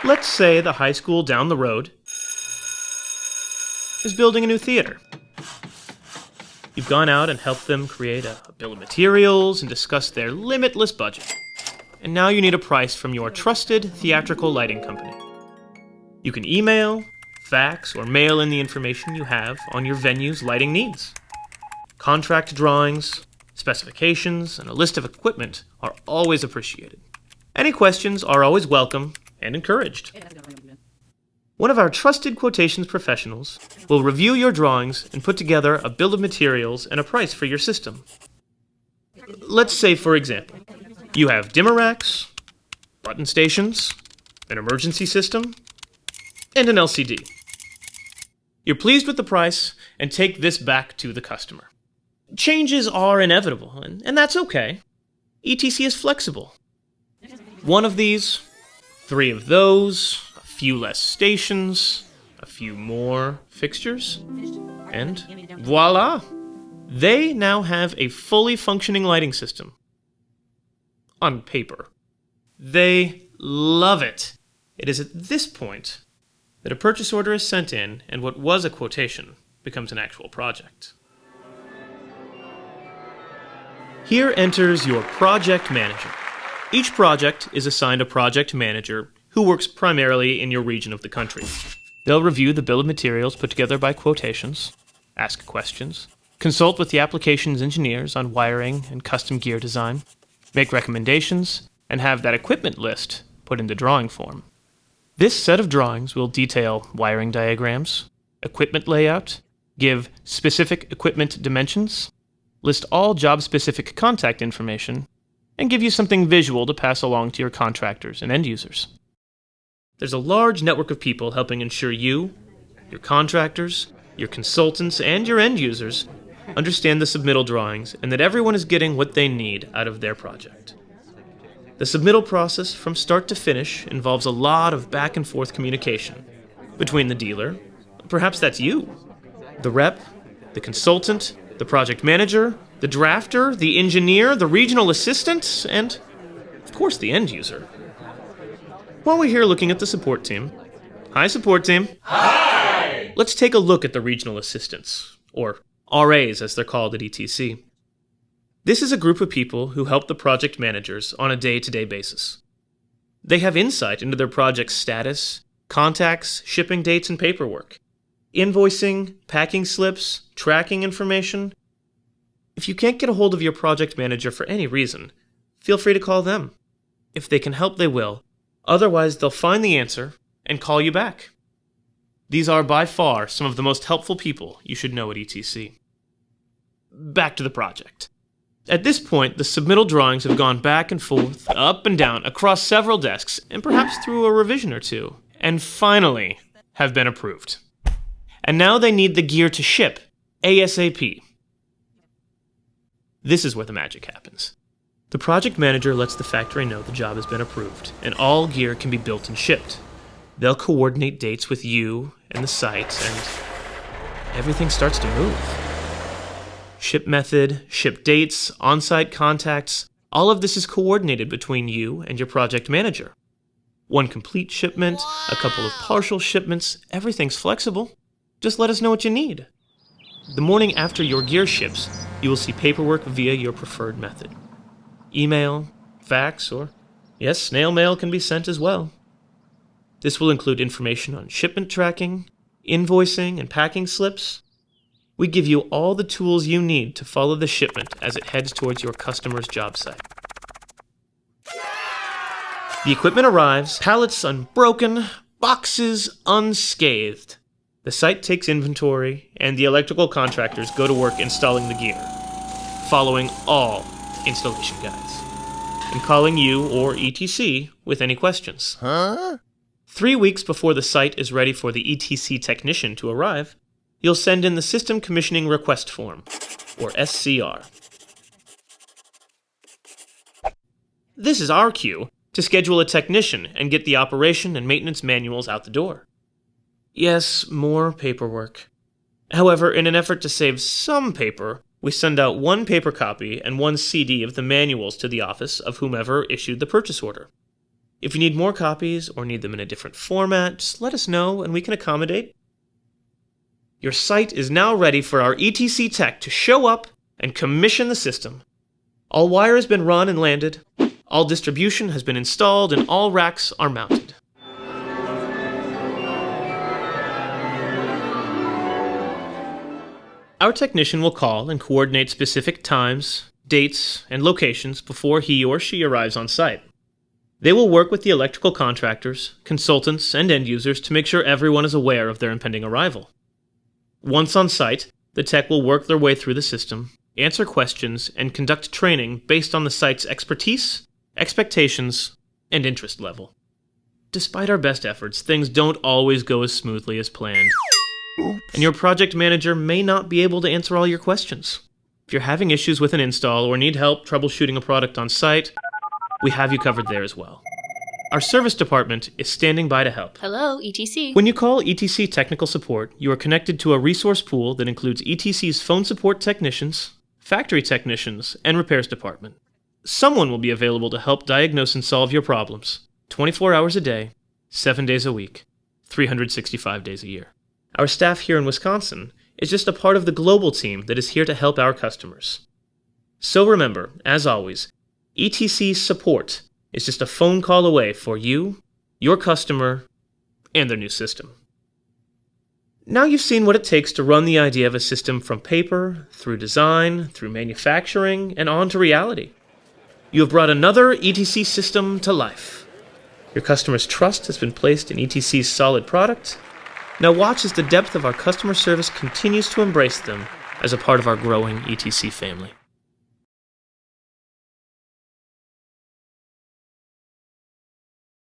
Let's say the high school down the road is building a new theater. You've gone out and helped them create a bill of materials and discussed their limitless budget. And now you need a price from your trusted theatrical lighting company. You can email, fax, or mail in the information you have on your venue's lighting needs. Contract drawings, specifications, and a list of equipment are always appreciated. Any questions are always welcome and encouraged. One of our trusted quotations professionals will review your drawings and put together a bill of materials and a price for your system. Let's say, for example, you have dimmer racks, button stations, an emergency system, and an LCD. You're pleased with the price and take this back to the customer. Changes are inevitable, and that's okay. ETC is flexible. One of these, 3 of those, a few less stations, a few more fixtures, and voila! They now have a fully functioning lighting system. On paper. They love it. It is at this point that a purchase order is sent in and what was a quotation becomes an actual project. Here enters your project manager. Each project is assigned a project manager who works primarily in your region of the country. They'll review the bill of materials put together by quotations, ask questions, consult with the applications engineers on wiring and custom gear design, make recommendations, and have that equipment list put into drawing form. This set of drawings will detail wiring diagrams, equipment layout, give specific equipment dimensions, list all job-specific contact information, and give you something visual to pass along to your contractors and end users. There's a large network of people helping ensure you, your contractors, your consultants, and your end users understand the submittal drawings and that everyone is getting what they need out of their project. The submittal process from start to finish involves a lot of back and forth communication between the dealer, perhaps that's you, the rep, the consultant, the project manager, the drafter, the engineer, the regional assistant, and, of course, the end user. While we're here looking at the support team, hi support team. Hi! Let's take a look at the regional assistants, or RAs as they're called at ETC. This is a group of people who help the project managers on a day-to-day basis. They have insight into their project's status, contacts, shipping dates, and paperwork, invoicing, packing slips, tracking information. If you can't get a hold of your project manager for any reason, feel free to call them. If they can help, they will. Otherwise, they'll find the answer and call you back. These are by far some of the most helpful people you should know at ETC. Back to the project. At this point, the submittal drawings have gone back and forth, up and down, across several desks, and perhaps through a revision or two, and finally have been approved. And now they need the gear to ship, ASAP. This is where the magic happens. The project manager lets the factory know the job has been approved, and all gear can be built and shipped. They'll coordinate dates with you and the site, and everything starts to move. Ship method, ship dates, on-site contacts, all of this is coordinated between you and your project manager. One complete shipment, a couple of partial shipments, everything's flexible. Just let us know what you need. The morning after your gear ships, you will see paperwork via your preferred method. Email, fax, or yes, snail mail can be sent as well. This will include information on shipment tracking, invoicing, and packing slips. We give you all the tools you need to follow the shipment as it heads towards your customer's job site. The equipment arrives, pallets unbroken, boxes unscathed. The site takes inventory, and the electrical contractors go to work installing the gear, following all installation guides, and calling you or ETC with any questions. 3 weeks before the site is ready for the ETC technician to arrive, you'll send in the System Commissioning Request Form, or SCR. This is our cue to schedule a technician and get the operation and maintenance manuals out the door. Yes, more paperwork. However, in an effort to save some paper, we send out 1 paper copy and 1 CD of the manuals to the office of whomever issued the purchase order. If you need more copies or need them in a different format, just let us know and we can accommodate. Your site is now ready for our ETC tech to show up and commission the system. All wire has been run and landed, all distribution has been installed, and all racks are mounted. Our technician will call and coordinate specific times, dates, and locations before he or she arrives on site. They will work with the electrical contractors, consultants, and end users to make sure everyone is aware of their impending arrival. Once on site, the tech will work their way through the system, answer questions, and conduct training based on the site's expertise, expectations, and interest level. Despite our best efforts, things don't always go as smoothly as planned. Oops. And your project manager may not be able to answer all your questions. If you're having issues with an install or need help troubleshooting a product on site, we have you covered there as well. Our service department is standing by to help. Hello, ETC. When you call ETC Technical Support, you are connected to a resource pool that includes ETC's phone support technicians, factory technicians, and repairs department. Someone will be available to help diagnose and solve your problems, 24 hours a day, 7 days a week, 365 days a year. Our staff here in Wisconsin is just a part of the global team that is here to help our customers. So remember, as always, ETC support is just a phone call away for you, your customer, and their new system. Now you've seen what it takes to run the idea of a system from paper, through design, through manufacturing, and on to reality. You have brought another ETC system to life. Your customer's trust has been placed in ETC's solid product. Now watch as the depth of our customer service continues to embrace them as a part of our growing ETC family.